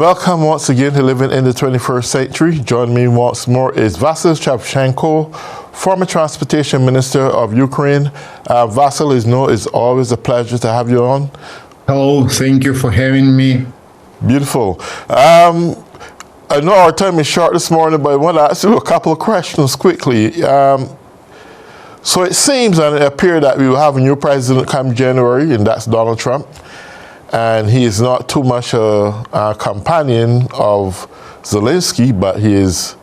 Welcome once again to Living in the 21st Century. Joining me once more is Vasyl Chevchenko, former Transportation Minister of Ukraine. Vasyl, it's always a pleasure to have you on. Hello, thank you for having me. Beautiful. I know our time is short this morning, but I want to ask you a couple of questions quickly. So it seems and it appears that we will have a new president come January, and that's Donald Trump. And he is not too much a companion of Zelensky, but he is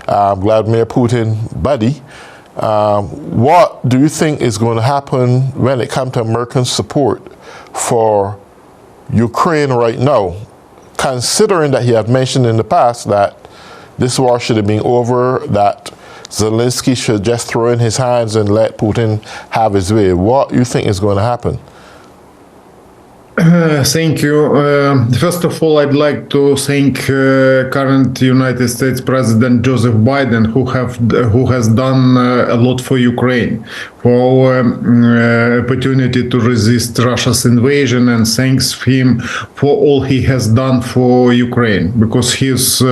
Vladimir Putin's buddy. What do you think is going to happen when it comes to American support for Ukraine right now, considering that he had mentioned in the past that this war should have been over, that Zelensky should just throw in his hands and let Putin have his way? What do you think is going to happen? Thank you. First of all, I'd like to thank current United States President Joseph Biden, who has done a lot for Ukraine, for opportunity to resist Russia's invasion, and thanks him for all he has done for Ukraine, because he's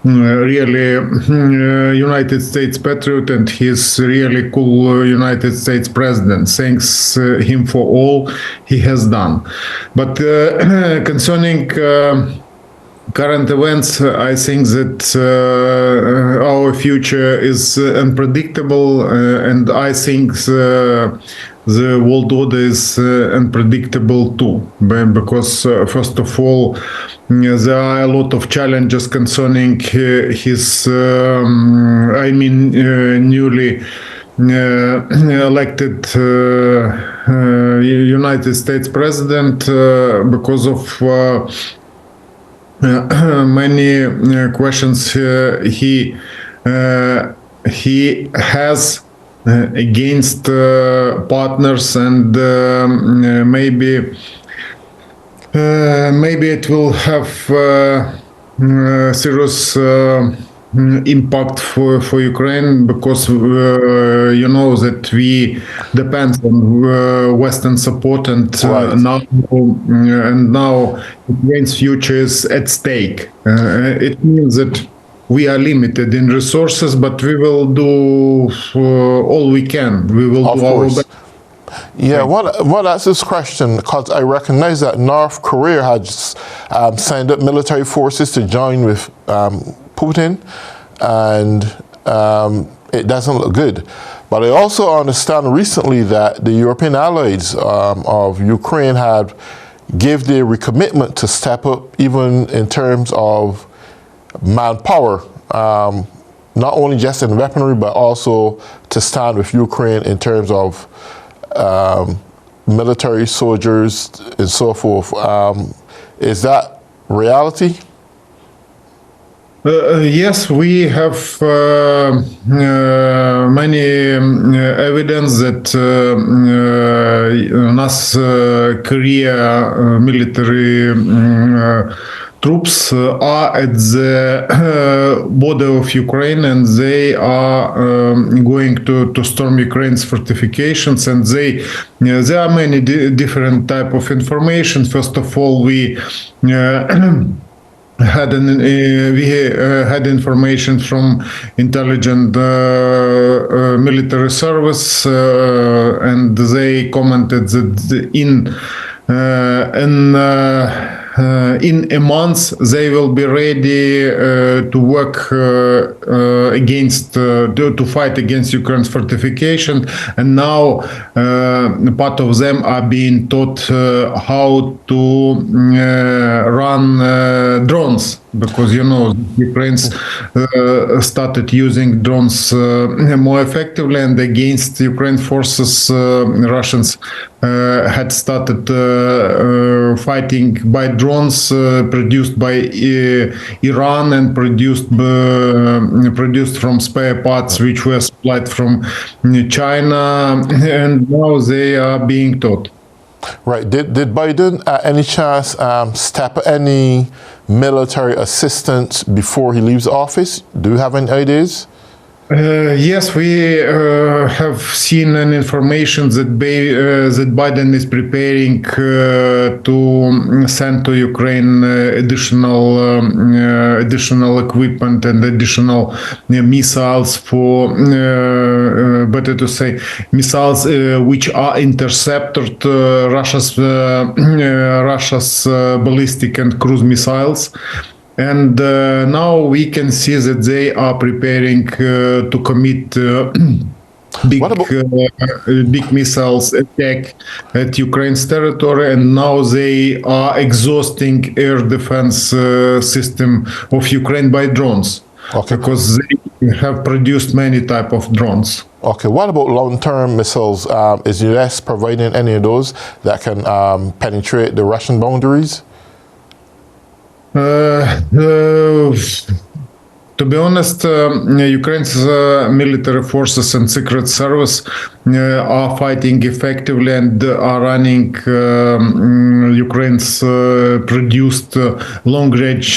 really United States patriot, and he's really cool United States president. Thanks him for all he has done. But concerning current events, I think that our future is unpredictable, and I think the world order is unpredictable too, because first of all, there are a lot of challenges concerning his, newly elected United States president, because of many questions he has against partners, and maybe it will have serious impact for Ukraine, because you know that we depend on Western support, and Right. now Ukraine's future is at stake. It means that we are limited in resources, but we will do all we can. We will Of do our course. best. Yeah, what that's this question, because I recognize that North Korea has signed up military forces to join with Putin, and it doesn't look good. But I also understand recently that the European allies of Ukraine have give their recommitment to step up, even in terms of manpower, not only just in weaponry, but also to stand with Ukraine in terms of military soldiers and so forth. Is that reality? Yes, we have many evidence that North Korea military troops are at the border of Ukraine, and they are going to storm Ukraine's fortifications, and there are many different type of information. First of all, we had information from intelligent military service, and they commented that in a month they will be ready to work to fight against Ukraine's fortification, and now part of them are being taught how to run drones, because you know Ukraine's started using drones more effectively, and against Ukraine forces Russians had started fighting by drones produced by Iran and produced from spare parts which were supplied from China, and now they are being taught. Right. Did Biden, any chance, step any military assistance before he leaves office? Do you have any ideas? Yes, we have seen an information that that Biden is preparing to send to Ukraine additional equipment and additional missiles for, better to say, missiles which are intercepted Russia's ballistic and cruise missiles. And now we can see that they are preparing to commit big missiles attack at Ukraine's territory, and now they are exhausting air defense system of Ukraine by drones. Okay. Because they have produced many type of drones. Okay, what about long-term missiles? Is the U.S. providing any of those that can penetrate the Russian boundaries? To be honest, Ukraine's military forces and secret service are fighting effectively and are running Ukraine's produced long-range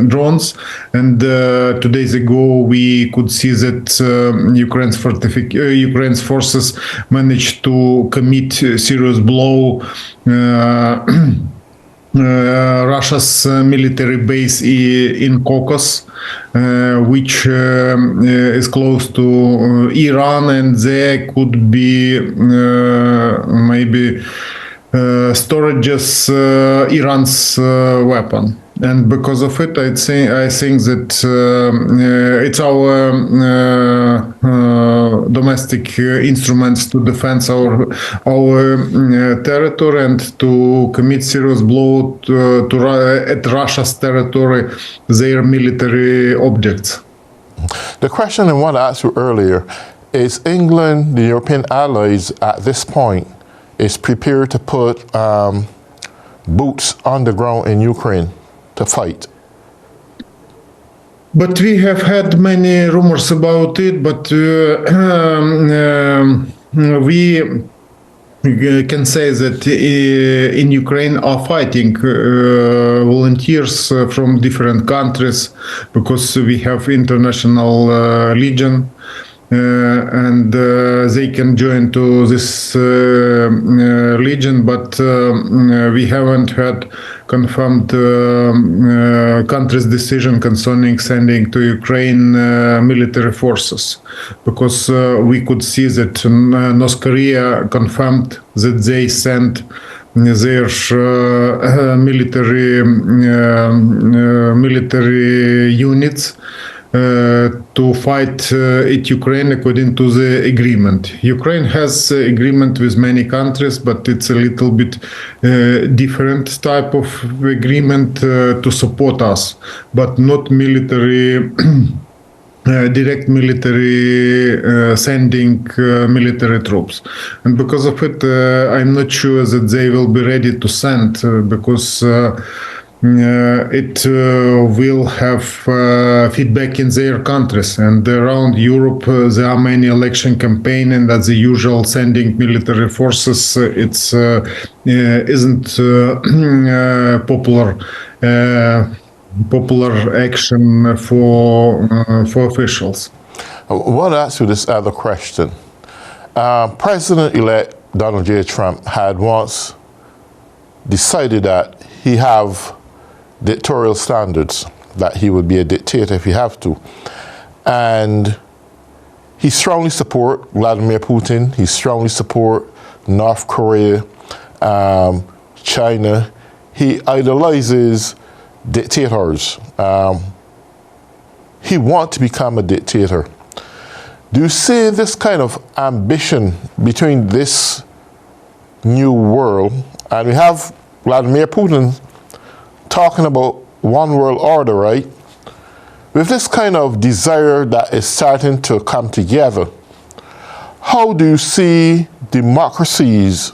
drones. And 2 days ago, we could see that Ukraine's forces managed to commit serious blow. Russia's military base in Caucasus, which is close to Iran, and there could be maybe storages Iran's weapon. And because of it, I think that it's our domestic instruments to defend our territory and to commit serious blow at Russia's territory, their military objects. The question I want to ask you earlier is: England, the European allies, at this point, is prepared to put boots on the ground in Ukraine to fight? But we have had many rumors about it, but we can say that in Ukraine are fighting volunteers from different countries, because we have international legion. And they can join to this legion, but we haven't had confirmed country's decision concerning sending to Ukraine military forces, because we could see that North Korea confirmed that they sent their military units to fight at Ukraine according to the agreement. Ukraine has agreement with many countries, but it's a little bit different type of agreement to support us, but not military. Direct military sending military troops, and because of it, I'm not sure that they will be ready to send, because it will have feedback in their countries, and around Europe there are many election campaign, and as the usual, sending military forces it's isn't popular action for officials. I want to ask you this other question. President-elect Donald J. Trump had once decided that he have dictatorial standards, that he would be a dictator if he have to. And he strongly support Vladimir Putin. He strongly support North Korea, China. He idolizes dictators. He wants to become a dictator. Do you see this kind of ambition between this new world, and we have Vladimir Putin talking about one world order, right? With this kind of desire that is starting to come together, how do you see democracies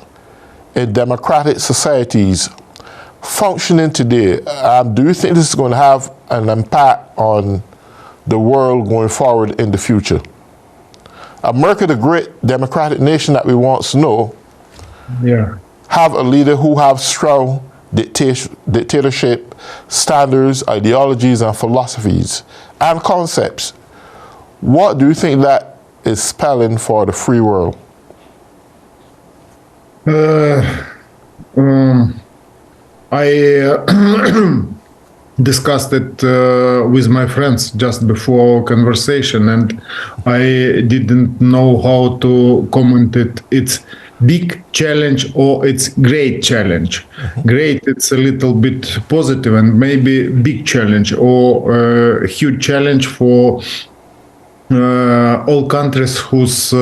in democratic societies functioning today? Do you think this is going to have an impact on the world going forward in the future? America, the great democratic nation that we once know, have a leader who have strong dictatorship standards, ideologies, and philosophies and concepts. What do you think that is spelling for the free world? I discussed it with my friends just before our conversation, and I didn't know how to comment it. It's big challenge or it's great challenge. Great, it's a little bit positive, and maybe big challenge or huge challenge for all countries whose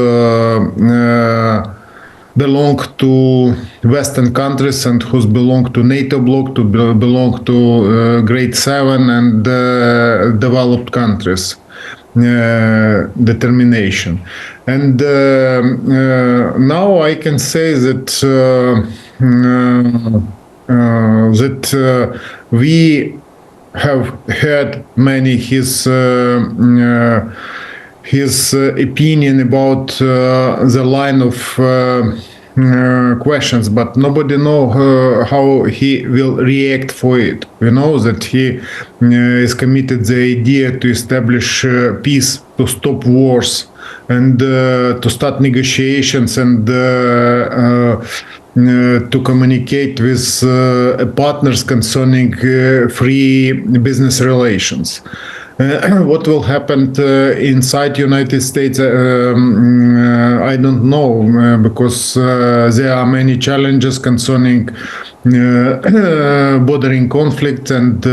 belong to Western countries and who belong to NATO bloc, to belong to Grade 7 and developed countries. Determination. And now I can say that we have heard many his opinion about the line of questions, but nobody know how he will react for it. We know that he is committed the idea to establish peace, to stop wars, and to start negotiations, and to communicate with partners concerning free business relations. What will happen inside United States, I don't know, because there are many challenges concerning bordering conflict and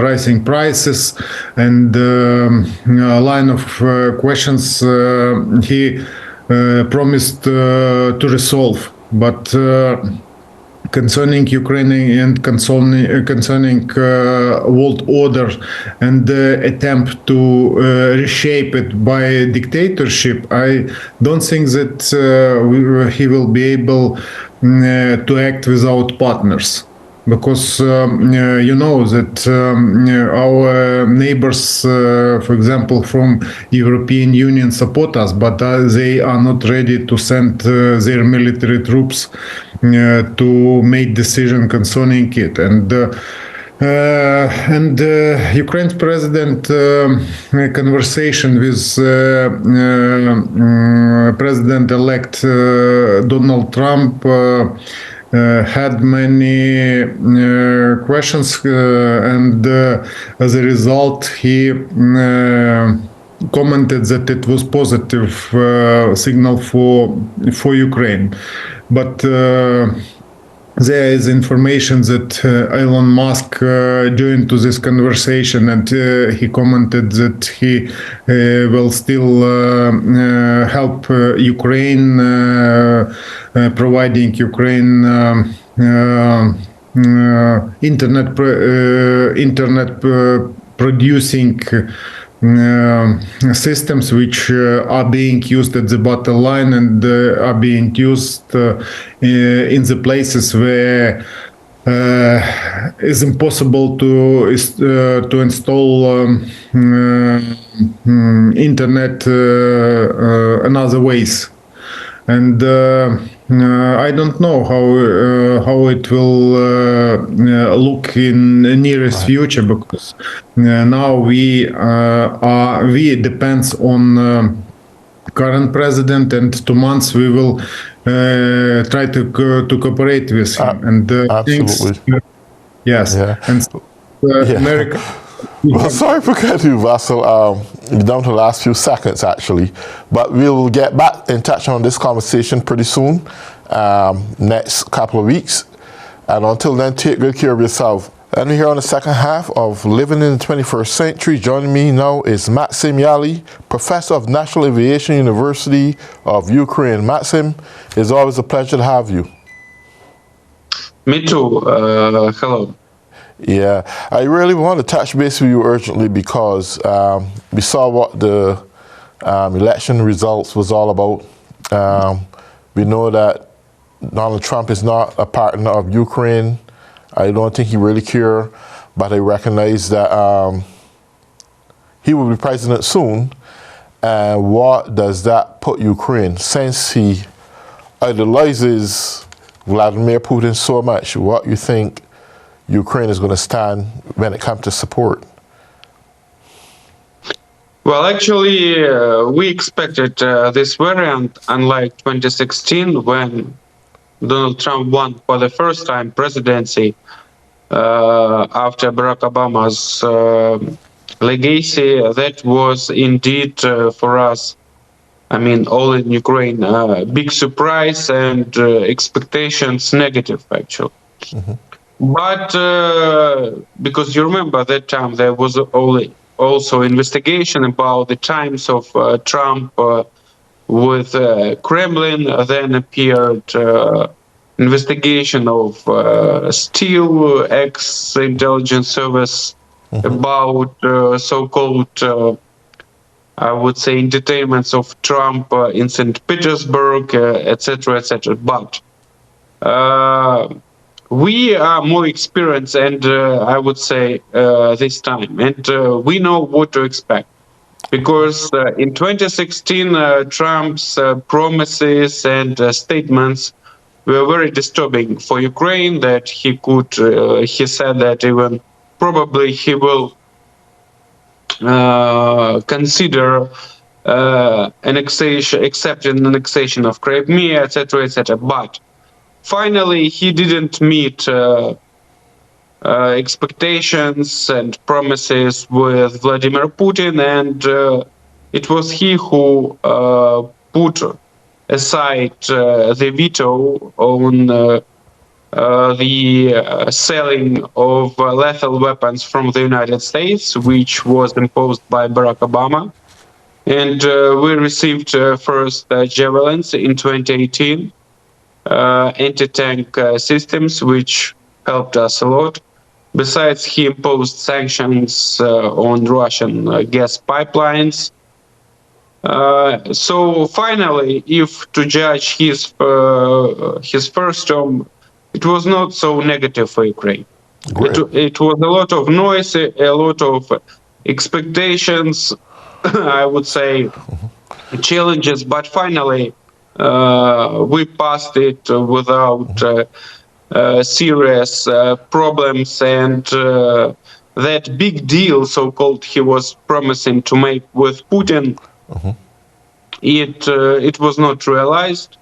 rising prices, and a line of questions he promised to resolve, but concerning Ukraine and concerning world order and attempt to reshape it by dictatorship, I don't think that he will be able to act without partners. Because you know that our neighbors, for example, from European Union support us, but they are not ready to send their military troops to make decision concerning it. And Ukraine's president conversation with President-elect Donald Trump had many questions, and as a result, he commented that it was positive signal for Ukraine. But there is information that Elon Musk joined to this conversation, and he commented that he will still help Ukraine, providing Ukraine internet producing systems which are being used at the battle line and are being used in the places where it's impossible to install internet another ways. And I don't know how it will look in the nearest future, because now we depends on current president, and 2 months we will try to cooperate with him. And absolutely, yes, yeah. And America. Well, sorry for cutting you, Vasil. Down to the last few seconds, actually. But we'll get back in touch on this conversation pretty soon, next couple of weeks. And until then, take good care of yourself. And here on the second half of Living in the 21st Century, joining me now is Maxim Yali, Professor of National Aviation University of Ukraine. Maxim, it's always a pleasure to have you. Me too. Hello. Yeah, I really want to touch base with you urgently because we saw what the election results was all about. We know that Donald Trump is not a partner of Ukraine. I don't think he really cares, but I recognize that he will be president soon. And what does that put Ukraine? Since he idolizes Vladimir Putin so much, what you think Ukraine is going to stand when it comes to support? Well, actually, we expected this variant, unlike 2016, when Donald Trump won for the first time presidency after Barack Obama's legacy. That was indeed for us, I mean, all in Ukraine, big surprise and expectations negative, actually. But because you remember that time there was also investigation about the times of Trump with Kremlin. Then appeared investigation of Steele, ex-intelligence service, about so-called, I would say, entertainments of Trump in St. Petersburg, etc., etc. But we are more experienced, and I would say this time, and we know what to expect. Because in 2016, Trump's promises and statements were very disturbing for Ukraine. That he could, he said that even probably he will consider annexation, accepting annexation of Crimea, etc., etc. But finally, he didn't meet expectations and promises with Vladimir Putin, and it was he who put aside the veto on the selling of lethal weapons from the United States, which was imposed by Barack Obama. And we received first Javelins in 2018, anti-tank systems, which helped us a lot. Besides, he imposed sanctions on Russian gas pipelines. So finally, if to judge his first term, it was not so negative for Ukraine. It was a lot of noise, a lot of expectations, I would say, challenges, but finally we passed it without serious problems, and that big deal, so-called, he was promising to make with Putin, it was not realized.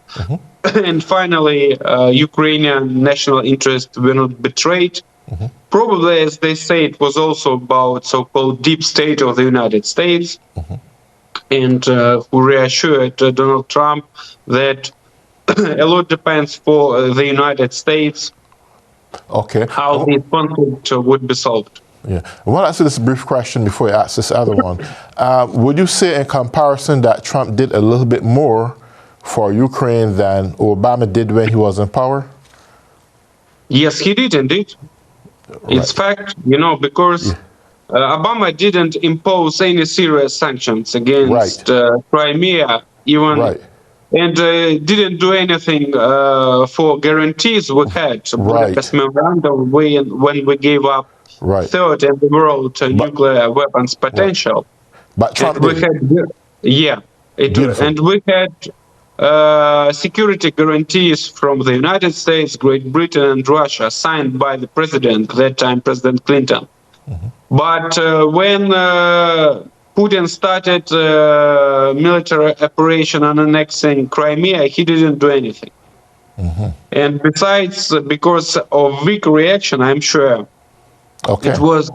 And finally, Ukrainian national interests were not betrayed. Probably, as they say, it was also about so-called deep state of the United States, and who reassured Donald Trump that a lot depends for the United States how the conflict would be solved. Yeah. I want to ask you this brief question before you ask this other one. Would you say, in comparison, that Trump did a little bit more for Ukraine than Obama did when he was in power? Yes, he did indeed. Right. It's fact, because Obama didn't impose any serious sanctions against Crimea, even, and didn't do anything for guarantees we had. Budapest Memorandum, when we gave up third in the world nuclear weapons potential. But Trump we had security guarantees from the United States, Great Britain, and Russia, signed by the president, that time President Clinton. But when Putin started military operation on annexing Crimea, he didn't do anything. And besides, because of weak reaction, I'm sure, it was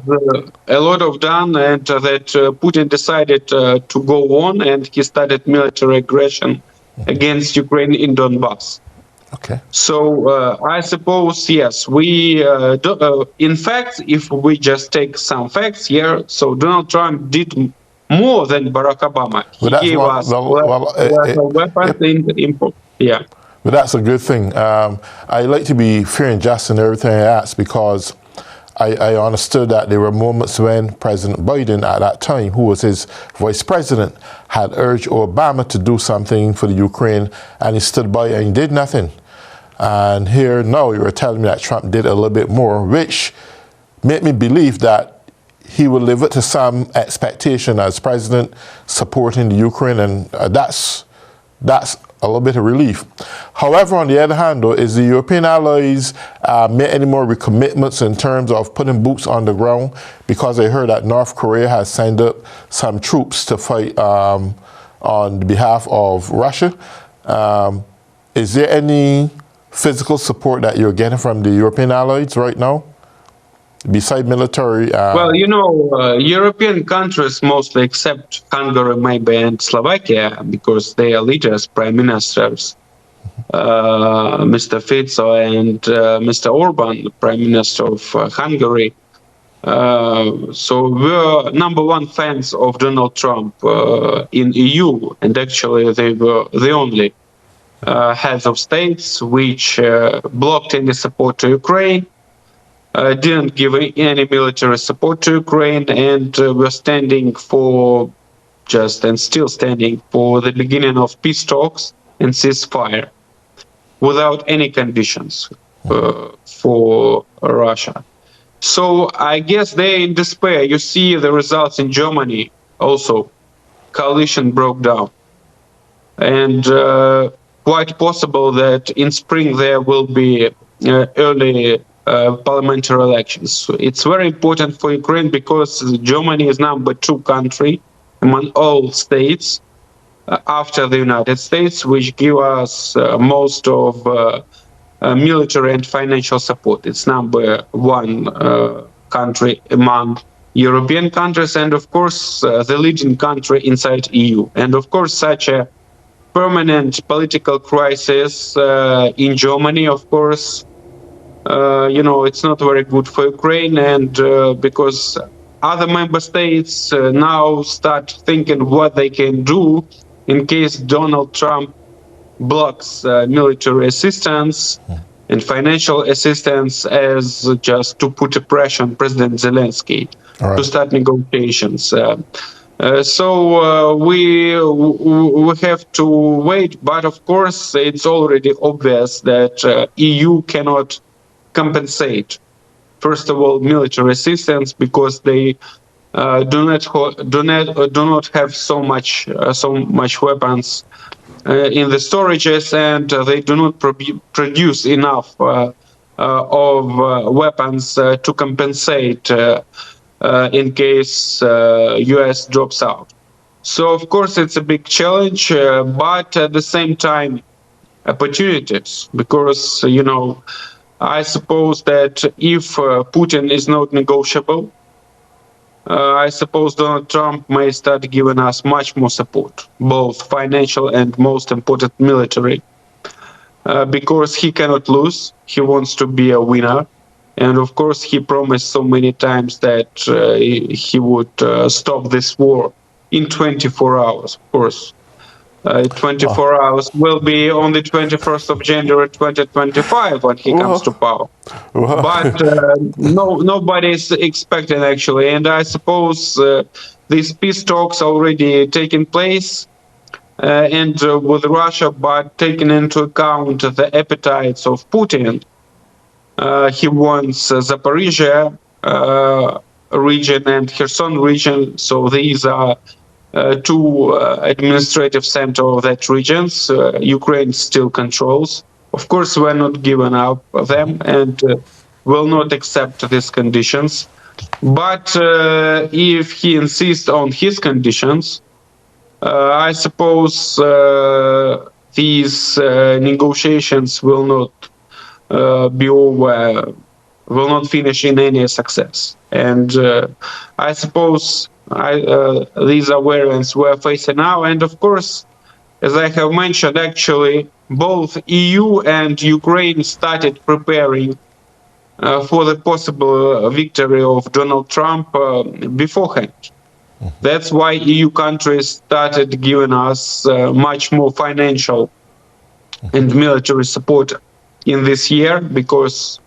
a lot of done, and that Putin decided to go on, and he started military aggression against Ukraine in Donbass. So I suppose, yes, we, in fact, if we just take some facts here, so Donald Trump did more than Barack Obama. He gave us weapons in import. Yeah. But that's a good thing. I like to be fair and just in everything I ask, because I understood that there were moments when President Biden at that time, who was his vice president, had urged Obama to do something for the Ukraine, and he stood by and he did nothing. And here now you were telling me that Trump did a little bit more, which made me believe that he will live up to some expectation as president supporting the Ukraine, and that's a little bit of relief. However, on the other hand, though, is the European allies made any more recommitments in terms of putting boots on the ground? Because I heard that North Korea has signed up some troops to fight on behalf of Russia. Is there any physical support that you're getting from the European allies right now, besides military? Well, European countries mostly, except Hungary, maybe, and Slovakia, because their leaders, prime ministers, Mr. Fico and Mr. Orban, the prime minister of Hungary. So we're number one fans of Donald Trump in EU, and actually they were the only heads of states which blocked any support to Ukraine, didn't give any military support to Ukraine, and were standing for and still standing for the beginning of peace talks and ceasefire without any conditions for Russia. So I guess they're in despair. You see the results in Germany also. Coalition broke down. And quite possible that in spring there will be early parliamentary elections. It's very important for Ukraine because Germany is number 2 country among all states after the United States, which give us most of military and financial support. It's number 1 country among European countries, and of course the leading country inside EU. And of course such a permanent political crisis in Germany, of course, it's not very good for Ukraine, and because other member states now start thinking what they can do in case Donald Trump blocks military assistance and financial assistance as just to put a pressure on President Zelensky to start negotiations. So we have to wait, but of course it's already obvious that EU cannot compensate, first of all, military assistance, because they do not have so much weapons in the storages, and they do not produce enough of weapons to compensate in case US drops out. So of course it's a big challenge, but at the same time opportunities, because I suppose that if Putin is not negotiable, I suppose Donald Trump may start giving us much more support, both financial and most important military, because he cannot lose. He wants to be a winner. And of course, he promised so many times that he would stop this war in 24 hours, of course. 24 hours will be on the 21st of January 2025 when he comes to power. But nobody is expecting, actually. And I suppose these peace talks already taking place and with Russia, but taking into account the appetites of Putin. He wants Zaporizhia region and Kherson region. So these are 2 administrative centers of that regions. Ukraine still controls. Of course, we're not giving up them and will not accept these conditions. But if he insists on his conditions, I suppose these negotiations will not be over, will not finish in any success. And I suppose these are variants we're facing now. And of course, as I have mentioned, actually, both EU and Ukraine started preparing for the possible victory of Donald Trump beforehand. That's why EU countries started giving us much more financial and military support in this year, because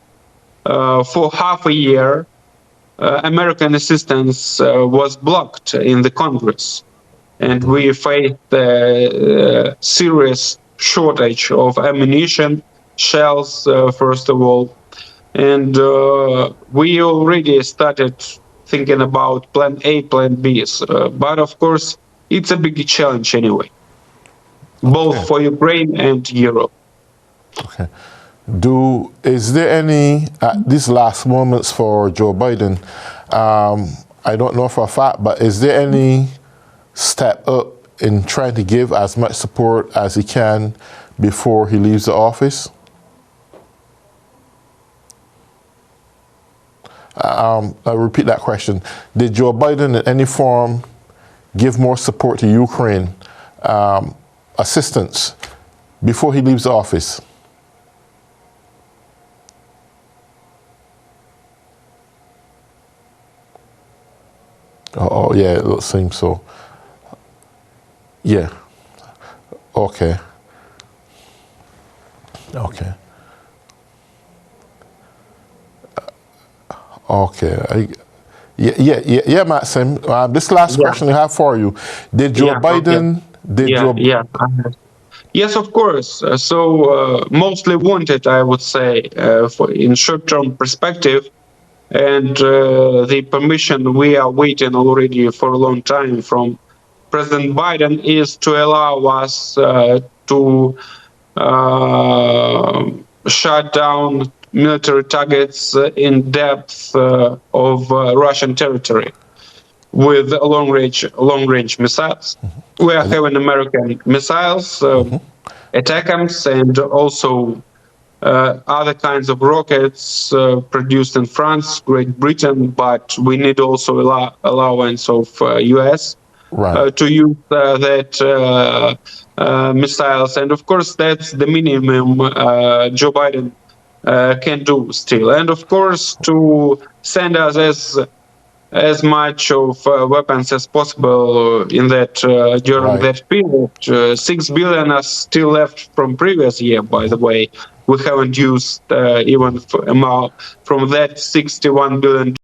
for half a year, American assistance was blocked in the Congress, and we faced a serious shortage of ammunition, shells, first of all, and we already started thinking about Plan A, Plan B. But of course, it's a big challenge anyway. both Okay. for Ukraine and Europe. Okay. Is there any, at these last moments for Joe Biden, I don't know for a fact, but is there any step up in trying to give as much support as he can before he leaves the office? I'll repeat that question. Did Joe Biden in any form give more support to Ukraine, assistance, before he leaves the office? Oh, yeah, it seems so. Yeah. Okay. Okay. Okay. Yeah, Maxim. This last Yeah. question I have for you: Did Joe Yeah, Biden? Did Joe? Yes, of course. Mostly wanted, I would say, in short-term perspective, and the permission we are waiting already for a long time from President Biden is to allow us to shut down military targets in depth of Russian territory with long-range missiles. We are having American missiles, ATACMS, and also other kinds of rockets produced in France, Great Britain, but we need also allowance of US Right. to use that missiles. And of course, that's the minimum Joe Biden can do still. And of course, to send us as much of weapons as possible in that during Right. that period. 6 billion are still left from previous year, by the way. We haven't used even amount from that 61 billion